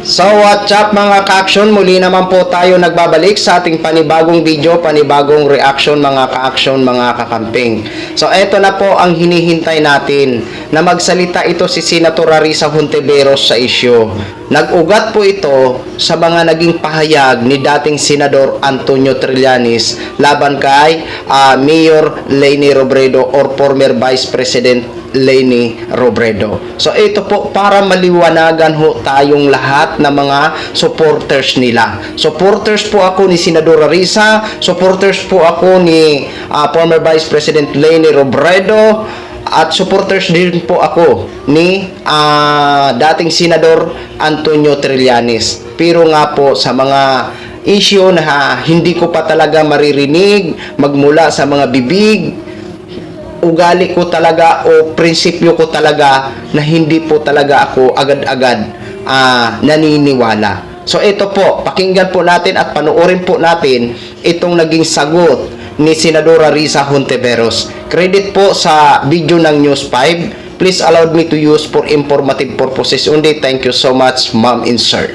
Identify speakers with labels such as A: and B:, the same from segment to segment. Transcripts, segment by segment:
A: So what's up mga ka-action, muli naman po tayo nagbabalik sa ating panibagong video, panibagong reaction mga ka-action, mga kakamping. So eto na po ang hinihintay natin, na magsalita ito si Senator Risa Hontiveros sa issue. Nag-ugat po ito sa mga naging pahayag ni dating Senador Antonio Trillanes laban kay Mayor Leni Robredo or former Vice President Leni Robredo. So ito po para maliwanagan ho tayong lahat na mga supporters nila. Supporters po ako ni Senador Risa, supporters po ako ni former Vice President Leni Robredo, at supporters din po ako ni dating Senador Antonio Trillanes. Pero nga po sa mga issue na hindi ko pa talaga maririnig magmula sa mga bibig, ugali ko talaga o prinsipyo ko talaga na hindi po talaga ako agad-agad naniniwala. So ito po, pakinggan po natin at panoorin po natin itong naging sagot ni Senadora Risa Hontiveros. Credit po sa video ng News 5. Please allow me to use for informative purposes only. Thank you so much, ma'am and sir.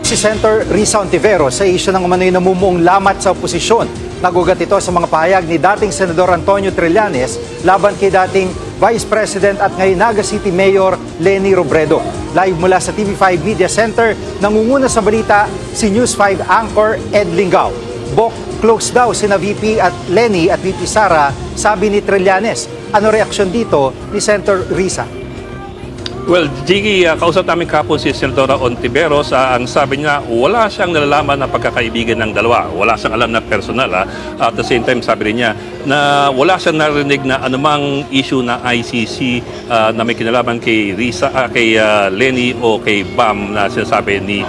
B: Si Senator Risa Hontiveros sa isyu ng umano'y namumuong lamat sa oposisyon. Nagugat ito sa mga pahayag ni dating Senador Antonio Trillanes laban kay dating Vice President at ngayon Naga City Mayor Leni Robredo. Live mula sa TV5 Media Center, nangunguna sa balita si News 5 anchor Ed Lingao. Bok, close daw sina VP at Leni at VP Sara, sabi ni Trillanes. Ano reaksyon dito ni Senator Risa?
C: Well, Jiggy, kausap namin kapon si Senadora Hontiveros, ang sabi niya, wala siyang nalalaman na pagkakaibigan ng dalawa. Wala siyang alam na personal. At the same time, sabi rin niya na wala siyang narinig na anumang issue na ICC na may kinalaman kay Risa, kay Leni o kay Bam na sinasabi ni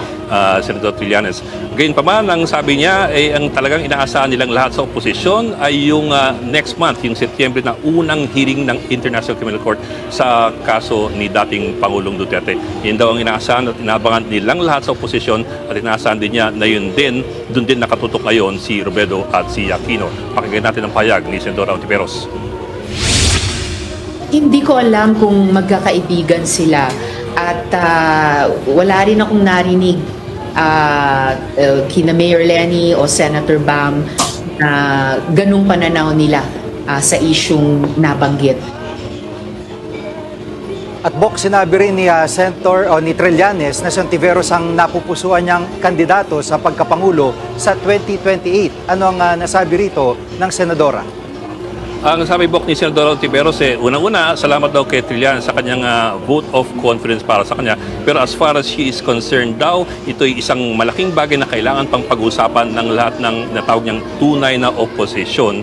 C: Senador Trillanes. Gayunpaman, ang sabi niya, ang talagang inaasahan nilang lahat sa oposisyon ay yung next month, yung Setyembre na unang hearing ng International Criminal Court sa kaso ni dating Pangulong Duterte. Yun daw ang inaasahan at inaabangan nilang lahat sa oposisyon at inaasahan din niya na yun din, doon din nakatutok ngayon si Robredo at si Aquino. Pakinggan natin ang pahayag ni Senadora Hontiveros.
D: Hindi ko alam kung magkakaibigan sila at wala rin akong narinig kina Mayor Leni o Senator Bam na ganung pananaw nila sa isyung nabanggit.
B: At Bok, sinabi rin ni Senator o ni Trillanes na si Hontiveros ang napupusuan niyang kandidato sa pagkapangulo sa 2028. Ano ang nasabi rito ng Senadora?
C: Ang sabi Bok ni Senador Hontiveros, unang-una, salamat daw kay Trillanes sa kanyang vote of confidence para sa kanya. Pero as far as she is concerned daw, ito'y isang malaking bagay na kailangan pang pag-usapan ng lahat ng natawag niyang tunay na oposisyon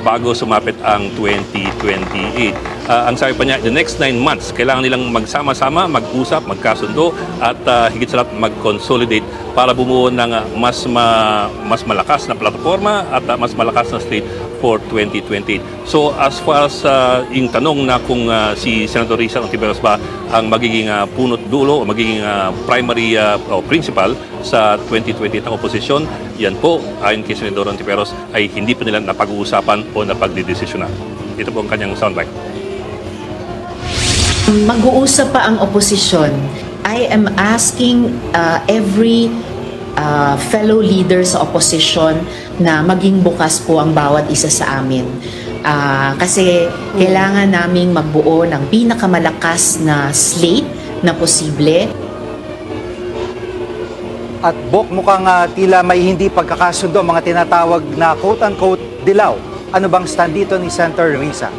C: bago sumapit ang 2028. Ang sabi pa niya, the next 9 months, kailangan nilang magsama-sama, mag-usap, magkasundo at higit sa lahat mag-consolidate para bumuo ng mas malakas na plataforma at mas malakas na state for 2028. So as far as yung tanong na kung si Senator Risa Hontiveros ba ang magiging punot dulo o magiging primary o principal sa 2028 ng oposisyon, yan po ayon kay Senator Hontiveros ay hindi pa nila napag-uusapan o napagdidesisyonan. Ito po ang kanyang soundbite.
D: Mag-uusap pa ang oposisyon. I am asking every fellow leader sa opposition na maging bukas po ang bawat isa sa amin. Kasi kailangan naming magbuo ng pinakamalakas na slate na posible.
B: At Bok, mukhang tila may hindi pagkakasundo ang mga tinatawag na quote-unquote dilaw. Ano bang stand dito ni Senator Risa?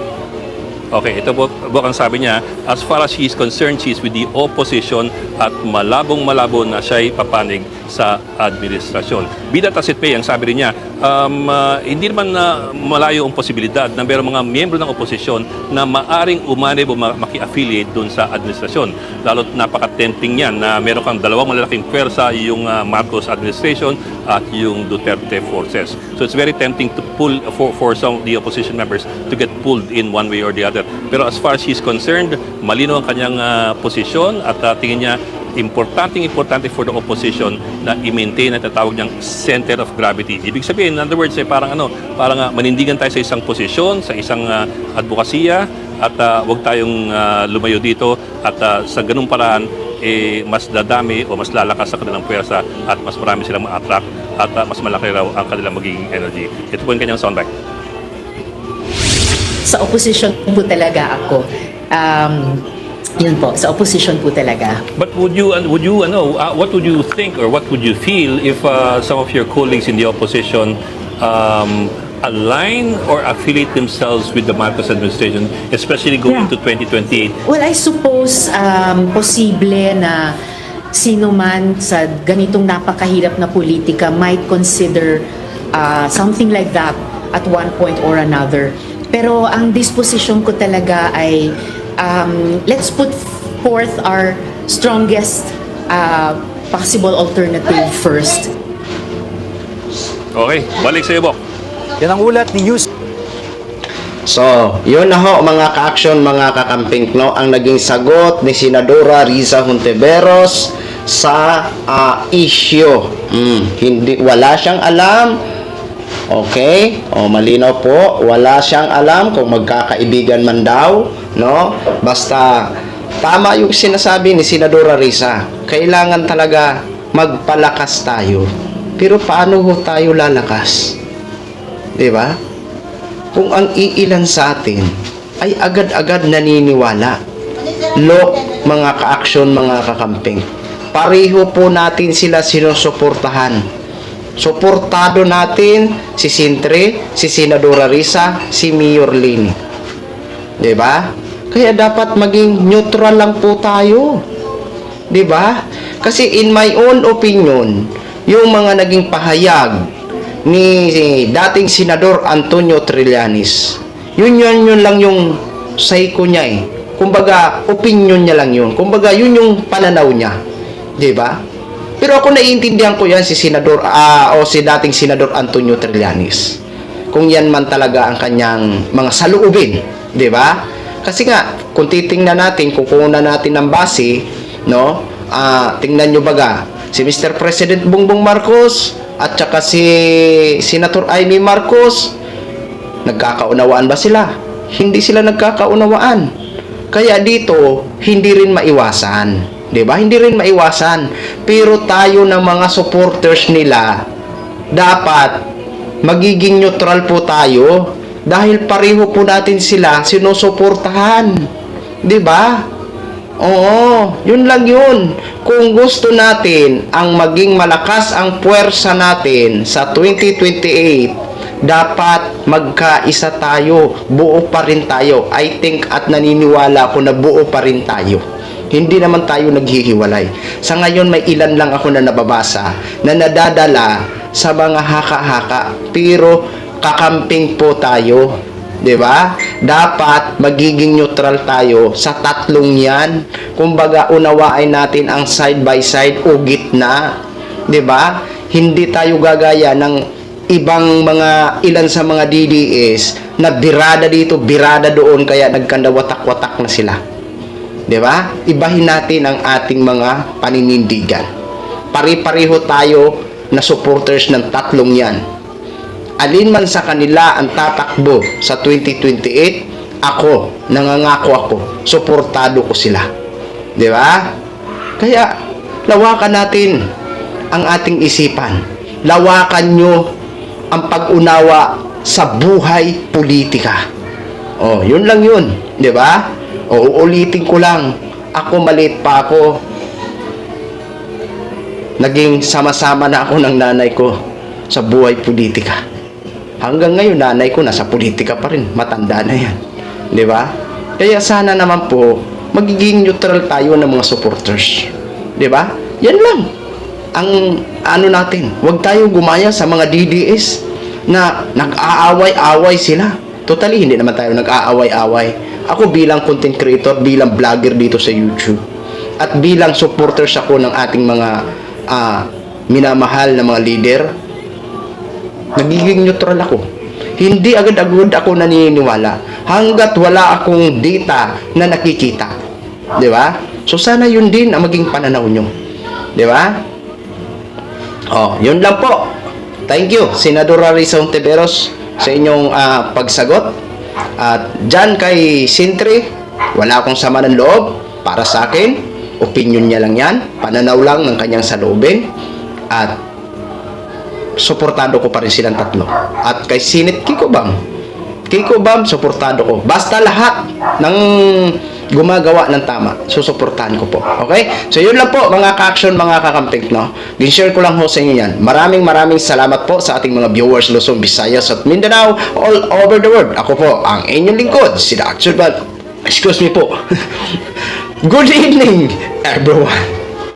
C: Okay, ito po ang sabi niya, as far as she is concerned, she is with the opposition at malabong-malabo na siya'y papanig sa administrasyon. Bidat as it may, ang sabi rin niya, hindi naman malayo ang posibilidad na mayroong mga miyembro ng oposisyon na maaring umanib o maki-affiliate dun sa administrasyon. Lalo't napaka-tempting yan na meron kang dalawang malalaking pwersa, yung Marcos administration at yung Duterte forces. So it's very tempting to pull for some of the opposition members to get pulled in one way or the other. Pero as far as he's concerned, malino ang kanyang posisyon at tingin niya importante for the opposition na i-maintain at tatawag niyang center of gravity. Ibig sabihin, in other words, parang manindigan tayo sa isang posisyon, sa isang advokasya at wag tayong lumayo dito at sa ganung paraan mas dadami o mas lalakas sa kanilang pwersa at mas marami silang ma-attract at mas malaki raw ang kanilang magiging energy. Ito po yung kanyang soundbite.
D: Sa opposition po talaga ako. Yun po, sa opposition po talaga.
C: But what would you think or what would you feel if some of your colleagues in the opposition align or affiliate themselves with the Marcos administration, especially going
D: Yeah.
C: to 2028?
D: Well, I suppose posible na sino man sa ganitong napakahirap na politika might consider something like that at one point or another. Pero ang disposition ko talaga ay let's put forth our strongest possible alternative first.
C: Okay, balik sa iyo, Bok.
B: Yan ang ulat ni News.
A: So, yun na ho mga ka-action, mga kakamping, no? Ang naging sagot ni Senadora Riza Hontiveros sa issue. Wala siyang alam. Okay? O, malinaw po. Wala siyang alam kung magkakaibigan man daw, no? Basta, tama yung sinasabi ni Senadora Riza. Kailangan talaga magpalakas tayo. Pero paano ho tayo lalakas? Diba? Kung ang iilan sa atin ay agad-agad naniniwala. Look, mga ka-action, mga kakamping. Pareho po natin sila sinusuportahan. Suportado natin si Sintre, si Senadora Riza, si Mayor Lini. Diba? Kaya dapat maging neutral lang po tayo. Diba? Kasi in my own opinion, yung mga naging pahayag ni dating Senador Antonio Trillanes, yun lang yung psycho niya eh. Kumbaga, opinion niya lang yun. Kumbaga, yun yung pananaw niya. Diba? Pero ako naiintindihan ko yan si Senador o si dating Senador Antonio Trillanes. Kung yan man talaga ang kanyang mga saluubin, 'di ba? Kasi nga kung titingnan natin, kukunan natin ng base, no? Tingnan niyo baga si Mr. President Bongbong Marcos at saka si Senator Amy Marcos, nagkakaunawaan ba sila? Hindi sila nagkakaunawaan. Kaya dito hindi rin maiwasan. 'Di ba? Hindi rin maiwasan. Pero tayo ng mga supporters nila, dapat magiging neutral po tayo dahil pareho po natin sila sinusuportahan. 'Di ba? Oo, yun lang yun. Kung gusto natin ang maging malakas ang puwersa natin sa 2028, dapat magkaisa tayo, buo pa rin tayo. I think at naniniwala ako na buo pa rin tayo. Hindi naman tayo naghihiwalay. Sa ngayon may ilan lang ako na nababasa na nadadala sa mga haka-haka. Pero kakamping po tayo. 'Di ba? Dapat magiging neutral tayo sa tatlong 'yan. Kumbaga unawain natin ang side by side o gitna. 'Di ba? Hindi tayo gagaya ng ibang mga ilan sa mga DDS na birada dito, birada doon kaya nagkandawatak-watak na sila. 'Di ba? Ibahin natin ang ating mga paninindigan. Pare-pareho tayo na supporters ng tatlong 'yan. Alin man sa kanila ang tatakbo sa 2028, ako, nangangako ako, suportado ko sila. 'Di ba? Kaya lawakan natin ang ating isipan. Lawakan nyo ang pag-unawa sa buhay politika. Oh, yun lang yun, 'di ba? O uulitin ko lang, ako maliit pa ako. Naging sama-sama na ako ng nanay ko sa buhay politika. Hanggang ngayon, nanay ko nasa politika pa rin. Matanda na yan. 'Di ba? Kaya sana naman po, magiging neutral tayo ng mga supporters. 'Di ba? Yan lang. Ang ano natin, huwag tayo gumaya sa mga DDS na nag-aaway-away sila. Totally, hindi naman tayo nag-aaway-away. Ako bilang content creator, bilang vlogger dito sa YouTube, at bilang supporters ako ng ating mga minamahal na mga leader, nagiging neutral ako. Hindi agad-agad ako naniniwala hanggat wala akong data na nakikita. 'Di ba? So sana yun din ang maging pananaw nyo. 'Di ba? Oh, yun lang po. Thank you, Senadora Riza Hontiveros, sa inyong pagsagot. At dyan kay Sintre, wala akong sama ng loob para sa akin. opinion niya lang yan, pananaw lang ng kanyang saloobin, at suportado ko pa rin silang tatlo. At kay Senate Kiko Bam, suportado ko. Basta lahat ng gumagawa ng tama, susuportahan ko po. Okay? So yun lang po mga ka-action, mga kakamping, no? Gin-share ko lang ho sa inyo yan. Maraming salamat po sa ating mga viewers Luzon, Visayas at Mindanao all over the world. Ako po ang inyong lingkod, si Dr. Excuse me po. Good evening, everyone.